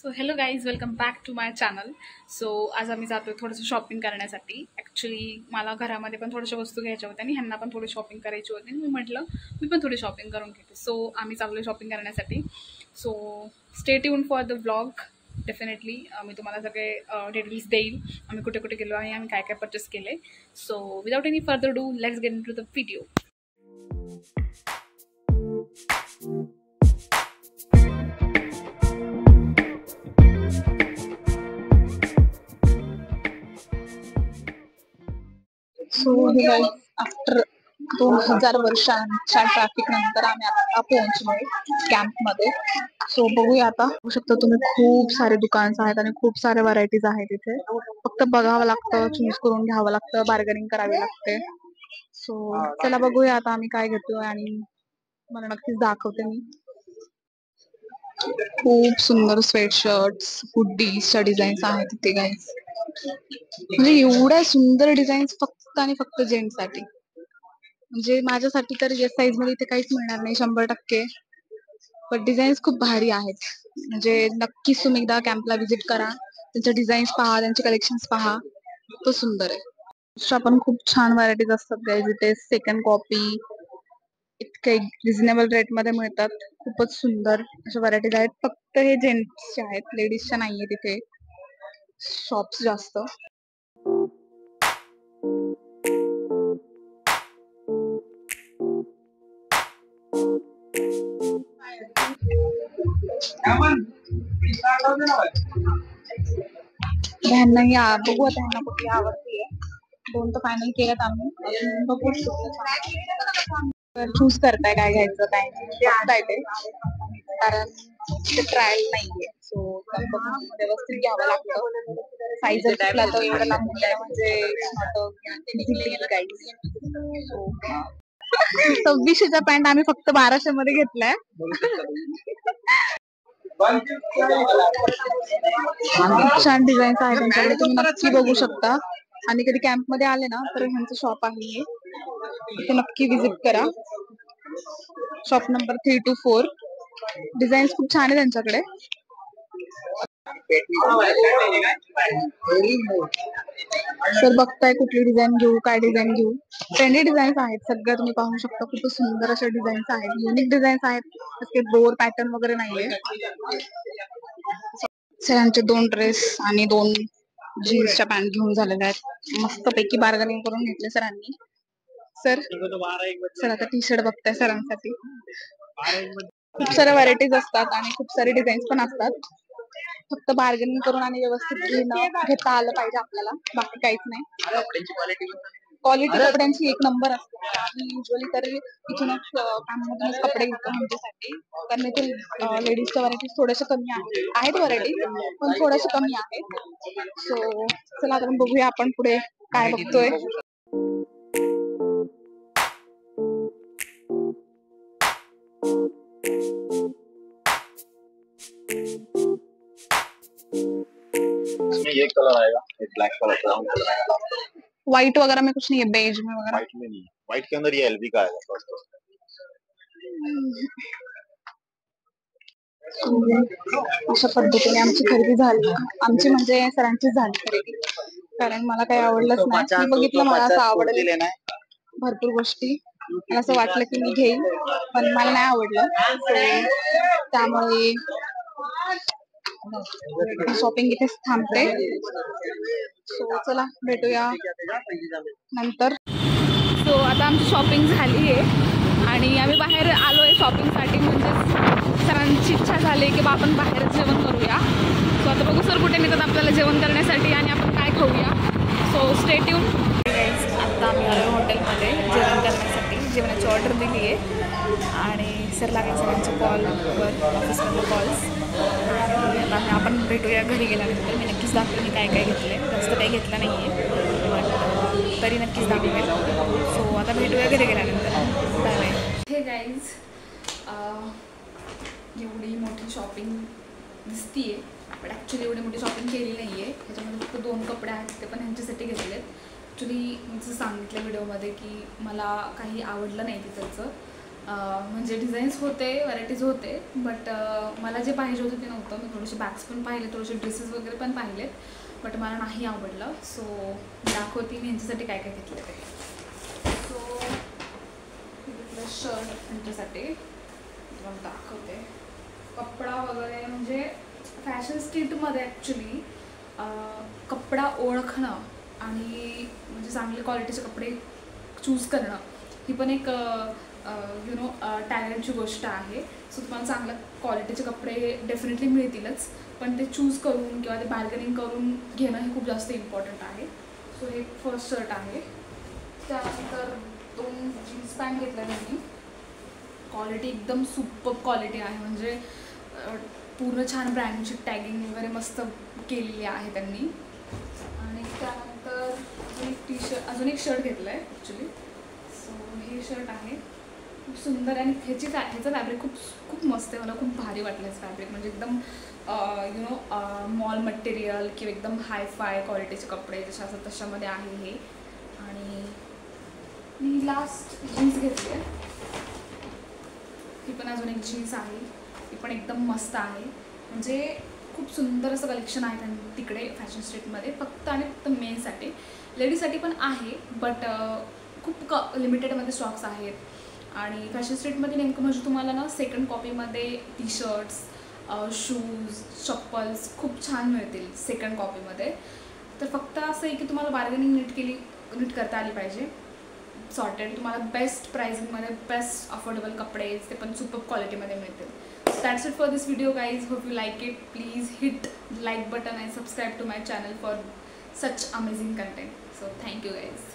So hello guys, welcome back to my channel. So आज आम्ही जातो आहे थोडंसं शॉपिंग करण्यासाठी. ॲक्च्युली मला घरामध्ये पण थोड्याशा वस्तू घ्यायच्या होत्या आणि ह्यांना पण थोडी शॉपिंग करायची होती आणि मी म्हटलं मी पण थोडी शॉपिंग करून घेते. सो आम्ही चाललो आहे शॉपिंग करण्यासाठी. So stay tune for the vlog. Definitely मी तुम्हाला सगळे डिटेल्स देईल, आम्ही कुठे कुठे गेलो आणि आम्ही काय काय परचेस केले. So without any further do, let's get into the video. So after 2000 वर्षांच्या ट्रॅफिक नंतर आम्ही आता पोहोचलोय कॅम्पमध्ये. सो बघूया आता. बघू शकता तुम्ही, खूप सारे दुकान आहेत आणि खूप सारे व्हरायटीज आहेत इथे. फक्त बघावं लागतं, चूज करून घ्यावं लागतं, बार्गेनिंग करावी लागते. सो चला बघूया आता आम्ही काय घेतोय आणि मला नक्कीच दाखवते मी. खूप सुंदर स्वेटशर्ट्स, हुडीजच्या डिझाईन्स आहेत तिथे गाईज. म्हणजे एवढ्या सुंदर डिझाईन्स फक्त आणि फक्त जेंट्स साठी. म्हणजे माझ्यासाठी तर या साईज मध्ये इथे काहीच मिळणार नाही 100%. पण डिझाईन्स खूप भारी आहेत. म्हणजे नक्कीच तुम्ही एकदा कॅम्पला व्हिजिट करा, त्यांच्या डिझाईन्स पहा, त्यांचे कलेक्शन्स पहा. खूप सुंदर आहे. पण खूप छान व्हरायटीज असतात गाईज इथे. सेकंड कॉपी इतके रिझनेबल रेट मध्ये मिळतात. खूपच सुंदर अशा व्हरायटीज आहेत. फक्त हे जेंट्सचे आहेत, लेडीजच्या नाहीये तिथे शॉप्स जास्त. ह्यांना बघू आता ह्यांना कुठली आवडतीये. 2 तर फायनल केल्यात आम्ही. बघू चूज करताय काय घ्यायचं काय नाही ते, कारण ते ट्रायल नाहीये. सो व्यवस्थित घ्यावं लागतं. साईज जर चुकला तर एवढं लांब म्हणजे 2600चा पॅन्ट आम्ही फक्त 1200 मध्ये घेतलाय. खूप छान डिझाईन्स आहेत त्यांच्याकडे, तुम्ही नक्की बघू शकता. आणि कधी कॅम्प मध्ये आले ना तर ह्यांचं शॉप आहे, इथे नक्की विजिट करा. Shop number 324. डिझाईन्स खूप छान आहे त्यांच्याकडे. सर बघताय कुठली डिझाईन घेऊ, काय डिझाईन घेऊ. ट्रेंडी डिझाईन्स आहेत सगळ्या, तुम्ही पाहू शकता. खूप सुंदर अशा डिझाईन्स आहेत, युनिक डिझाईन्स आहेत. बोर पॅटर्न वगैरे नाहीये. सरांचे 2 ड्रेस आणि 2 जीन्सच्या पॅन्ट घेऊन झालेल्या आहेत. मस्त पैकी बार्गेनिंग करून घेतले सरांनी. सर आता टी शर्ट बघताय सरांसाठी. खूप साऱ्या व्हरायटीज असतात आणि खूप सारे डिझाईन्स पण असतात. फक्त बार्गेनिंग करून आणि व्यवस्थित घेता आलं पाहिजे आपल्याला, बाकी काहीच नाही. क्वालिटी कपड्यांची 1 नंबर असते. आणि युजली तर इथूनच कॅम्पमधूनच कपडे घेतो ह्यांच्यासाठी, कारण इथे लेडीजच्या व्हरायटीज थोड्याशा कमी आहेत व्हरायटी, पण थोड्याशा कमी आहेत. सो चला आता बघूया आपण पुढे काय बघतोय. ये कलर आएगा, एक ब्लैक कलर, ब्राउन कलर आएगा. व्हाइट वगैरह में कुछ नहीं है, बेज में वगैरह. व्हाइट में नहीं है, व्हाइट के अंदर ये एलबी का आएगा फर्स्ट. अशा पद्धतीने आमची खरेदी झाली. आमची म्हणजे सरांची झाली खरेदी, कारण मला काही आवडलंच नाही. मी बघितलं मला असं आवडलं भरपूर गोष्टी, मला असं वाटलं की मी घेईन, पण मला नाही आवडलं. त्यामुळे शॉपिंग इथेच थांबते. सो चला भेटूया नंतर. सो आता आमची शॉपिंग झाली आहे आणि आम्ही बाहेर आलो आहे शॉपिंगसाठी. म्हणजे सरांची इच्छा झाली की बा आपण बाहेर जेवण करूया. सो आता बघू सर कुठे नेतात आपल्याला जेवण करण्यासाठी आणि आपण काय खाऊया. So stay tune. आता आम्ही आलो हॉटेलमध्ये जेवण करण्यासाठी. जेवणाची ऑर्डर दिली आहे आणि सर लागले सरांच्या कॉलवर, ऑफिसमधले कॉल्स. आता आपण भेटूया घरी गेल्यानंतर. मी नक्कीच दाखवेल मी काय काय घेतले. जास्त काही घेतलं नाही आहे, पण तरी नक्कीच दाखवेल. सो आता भेटूया घरी गेल्यानंतर. Bye bye. हे गाईज, एवढी मोठी शॉपिंग दिसतीये, पण ॲक्च्युली एवढी मोठी शॉपिंग केली नाही आहे. ह्याच्यामध्ये फक्त 2 कपडे आहेत, ते पण ह्यांच्यासाठी घेतलेत. ॲक्च्युली मी जसं सांगितलं व्हिडिओमध्ये की मला काही आवडलं नाही तिथलचं, म्हणजे डिझाईन्स होते, व्हरायटीज होते, बट मला जे पाहिजे होतं ते नव्हतं. मी थोडेसे बॅग्स पण पाहिले, थोडेसे ड्रेसेस वगैरे पण पाहिलेत, बट मला नाही आवडलं. सो दाखवते मी यांच्यासाठी काय काय घेतलं ते. सो घेतलं शर्ट यांच्यासाठी, तुम्हाला दाखवते. कपडा वगैरे म्हणजे फॅशन स्ट्रीटमध्ये ॲक्च्युली कपडा ओळखणं आणि म्हणजे चांगले क्वालिटीचे कपडे चूज करणं ही पण एक टॅलेंटची गोष्ट आहे. सो तुम्हाला चांगल्या क्वालिटीचे कपडे डेफिनेटली मिळतीलच, पण ते चूज करून किंवा ते बार्गेनिंग करून घेणं हे खूप जास्त इम्पॉर्टंट आहे. सो हे फर्स्ट शर्ट आहे. त्यानंतर 2 जीन्स पॅन्ट घेतल्या त्यांनी. क्वालिटी एकदम सुपर क्वालिटी आहे, म्हणजे पूर्ण छान ब्रँडची टॅगिंग वगैरे मस्त केलेली आहे त्यांनी. आणि त्यानंतर अजून एक शर्ट घेतलं आहे ॲक्च्युली. सो हे शर्ट आहे खूप सुंदर आणि ह्याचं फॅब्रिक खूप मस्त आहे. मला खूप भारी वाटलं ह्याचं फॅब्रिक, म्हणजे एकदम मॉल मटेरियल किंवा एकदम हाय फाय क्वालिटीचे कपडे जसे असतात तशामध्ये आहे हे. आणि मी लास्ट जीन्स घेतली आहे, ही पण अजून एक जीन्स आहे, ती पण एकदम मस्त आहे. म्हणजे खूप सुंदर असं कलेक्शन आहे त्यांनी तिकडे फॅशन स्ट्रीटमध्ये, फक्त आणि फक्त मेनसाठी. लेडीजसाठी पण आहे, बट खूप लिमिटेडमध्ये स्टॉक्स आहेत. आणि फॅशन स्ट्रीटमध्ये नेमकं म्हणजे तुम्हाला ना सेकंड कॉपीमध्ये टी शर्ट्स, शूज, चप्पल्स खूप छान मिळतील सेकंड कॉपीमध्ये. तर फक्त असं आहे की तुम्हाला बार्गेनिंग नीट करता आली पाहिजे. सॉर्टेड तुम्हाला बेस्ट प्राइसिंगमध्ये बेस्ट अफोर्डेबल कपडे ते पण सुपर क्वालिटीमध्ये मिळतील. That's it for this video guys. Hope you like it. Please hit like button and subscribe to my channel for such amazing content. So thank you guys.